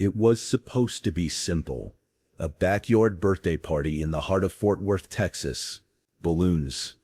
It was supposed to be simple. A backyard birthday party in the heart of Fort Worth, Texas. Balloons,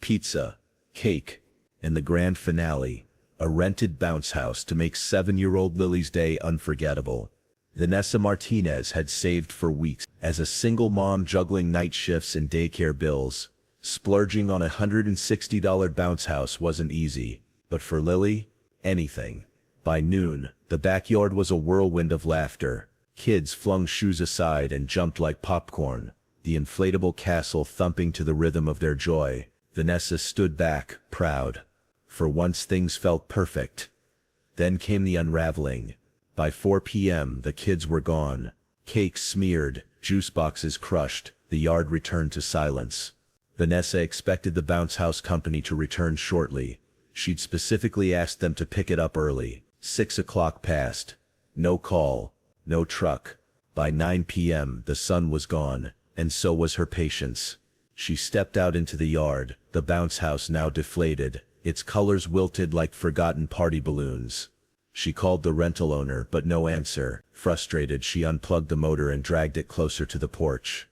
pizza, cake, and the grand finale, a rented bounce house to make 7-year-old Lily's day unforgettable. Vanessa Martinez had saved for weeks as a single mom juggling night shifts and daycare bills. Splurging on a $160 bounce house wasn't easy, but for Lily, anything. By noon, the backyard was a whirlwind of laughter. Kids flung shoes aside and jumped like popcorn, the inflatable castle thumping to the rhythm of their joy. Vanessa stood back, proud. For once things felt perfect. Then came the unraveling. By 4 p.m. the kids were gone. Cakes smeared, juice boxes crushed, the yard returned to silence. Vanessa expected the bounce house company to return shortly. She'd specifically asked them to pick it up early. 6 o'clock passed. No call, no truck. By 9 p.m. the sun was gone, and so was her patience. She stepped out into the yard, the bounce house now deflated, its colors wilted like forgotten party balloons. She called the rental owner, but no answer. Frustrated, she unplugged the motor and dragged it closer to the porch.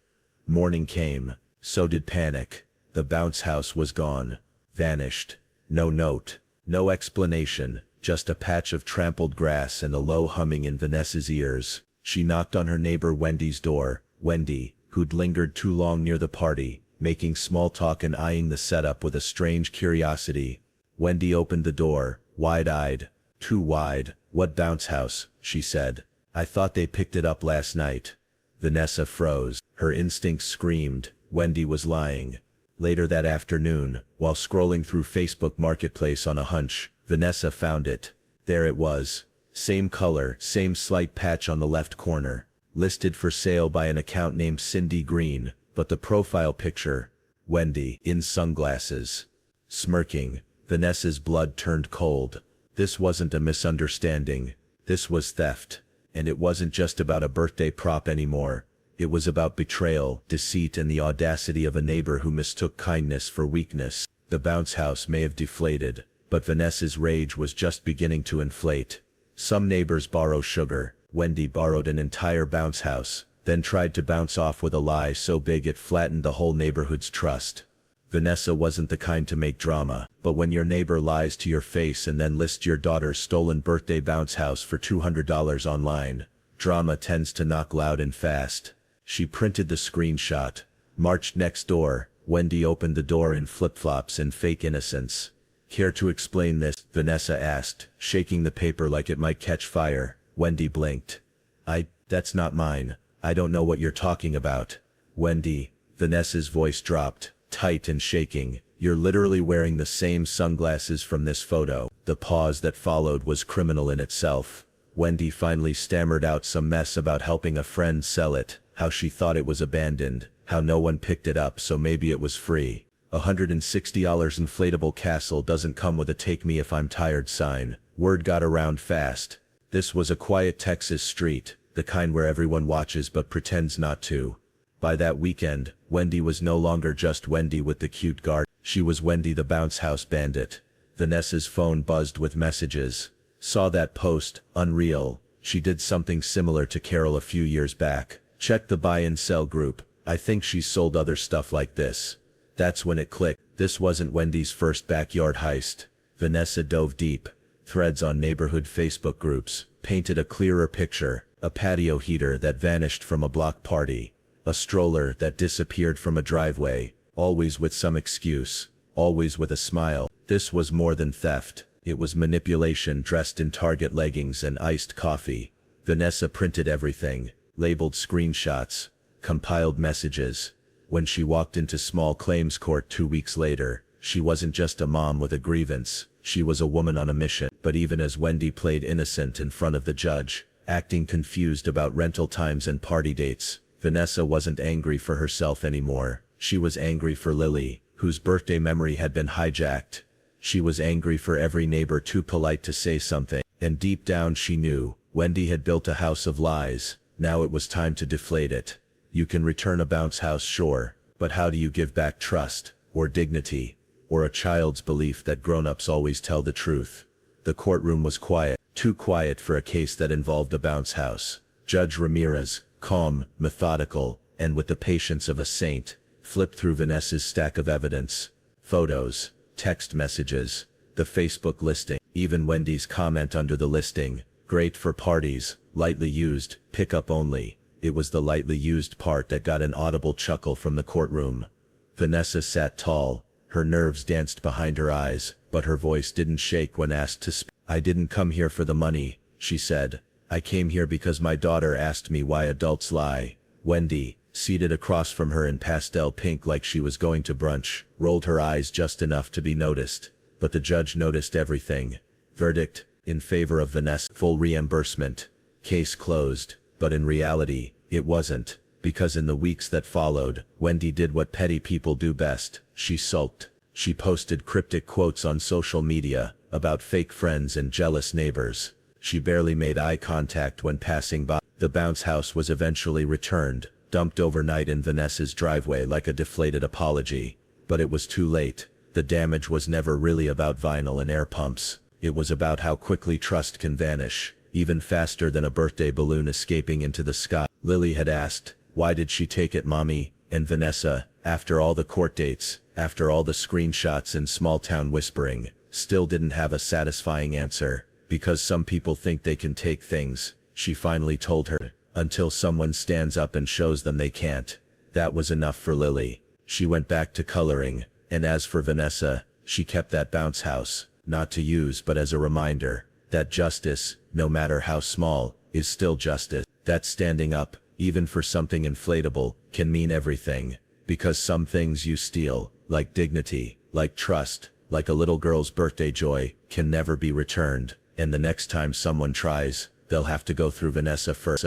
Morning came. So did panic. The bounce house was gone. Vanished. No note. No explanation. Just a patch of trampled grass and a low humming in Vanessa's ears. She knocked on her neighbor Wendy's door. Wendy, who'd lingered too long near the party, making small talk and eyeing the setup with a strange curiosity. Wendy opened the door, wide-eyed. Too wide. "What bounce house?" she said. "I thought they picked it up last night." Vanessa froze. Her instincts screamed. Wendy was lying. Later that afternoon, while scrolling through Facebook Marketplace on a hunch, Vanessa found it. There it was. Same color, same slight patch on the left corner. Listed for sale by an account named Cindy Green, but the profile picture, Wendy, in sunglasses. Smirking, Vanessa's blood turned cold. This wasn't a misunderstanding. This was theft. And it wasn't just about a birthday prop anymore. It was about betrayal, deceit, and the audacity of a neighbor who mistook kindness for weakness. The bounce house may have deflated, but Vanessa's rage was just beginning to inflate. Some neighbors borrow sugar. Wendy borrowed an entire bounce house, then tried to bounce off with a lie so big it flattened the whole neighborhood's trust. Vanessa wasn't the kind to make drama, but when your neighbor lies to your face and then lists your daughter's stolen birthday bounce house for $200 online, drama tends to knock loud and fast. She printed the screenshot, marched next door. Wendy opened the door in flip-flops and fake innocence. "Care to explain this?" Vanessa asked, shaking the paper like it might catch fire. Wendy blinked. That's not mine. I don't know what you're talking about." "Wendy," Vanessa's voice dropped, tight and shaking, "you're literally wearing the same sunglasses from this photo." The pause that followed was criminal in itself. Wendy finally stammered out some mess about helping a friend sell it, how she thought it was abandoned, how no one picked it up so maybe it was free. $160 inflatable castle doesn't come with a "take me if I'm tired" sign. Word got around fast. This was a quiet Texas street, the kind where everyone watches but pretends not to. By that weekend, Wendy was no longer just Wendy with the cute garden. She was Wendy the bounce house bandit. Vanessa's phone buzzed with messages. "Saw that post, unreal. She did something similar to Carol a few years back. Check the buy and sell group. I think she's sold other stuff like this." That's when it clicked. This wasn't Wendy's first backyard heist. Vanessa dove deep. Threads on neighborhood Facebook groups painted a clearer picture. A patio heater that vanished from a block party. A stroller that disappeared from a driveway, always with some excuse, always with a smile. This was more than theft. It was manipulation dressed in Target leggings and iced coffee. Vanessa printed everything, labeled screenshots, compiled messages. When she walked into small claims court 2 weeks later, she wasn't just a mom with a grievance. She was a woman on a mission. But even as Wendy played innocent in front of the judge, acting confused about rental times and party dates, Vanessa wasn't angry for herself anymore. She was angry for Lily, whose birthday memory had been hijacked. She was angry for every neighbor too polite to say something. And deep down she knew, Wendy had built a house of lies. Now it was time to deflate it. You can return a bounce house, sure, but how do you give back trust, or dignity, or a child's belief that grown-ups always tell the truth? The courtroom was quiet. Too quiet for a case that involved a bounce house. Judge Ramirez, calm, methodical, and with the patience of a saint, flipped through Vanessa's stack of evidence. Photos, text messages, the Facebook listing, even Wendy's comment under the listing. Great for parties, lightly used, pickup only. It was the lightly used part that got an audible chuckle from the courtroom. Vanessa sat tall, her nerves danced behind her eyes, but her voice didn't shake when asked to speak. "I didn't come here for the money," she said. "I came here because my daughter asked me why adults lie." Wendy, seated across from her in pastel pink like she was going to brunch, rolled her eyes just enough to be noticed. But the judge noticed everything. Verdict, in favor of Vanessa. Full reimbursement. Case closed. But in reality, it wasn't. Because in the weeks that followed, Wendy did what petty people do best. She sulked. She posted cryptic quotes on social media about fake friends and jealous neighbors. She barely made eye contact when passing by. The bounce house was eventually returned, dumped overnight in Vanessa's driveway like a deflated apology. But it was too late. The damage was never really about vinyl and air pumps. It was about how quickly trust can vanish, even faster than a birthday balloon escaping into the sky. Lily had asked, "Why did she take it, Mommy?" And Vanessa, after all the court dates, after all the screenshots and small-town whispering, still didn't have a satisfying answer. "Because some people think they can take things," she finally told her, "until someone stands up and shows them they can't." That was enough for Lily. She went back to coloring, and as for Vanessa, she kept that bounce house, not to use but as a reminder, that justice, no matter how small, is still justice. That standing up, even for something inflatable, can mean everything. Because some things you steal, like dignity, like trust, like a little girl's birthday joy, can never be returned. And the next time someone tries, they'll have to go through Vanessa first.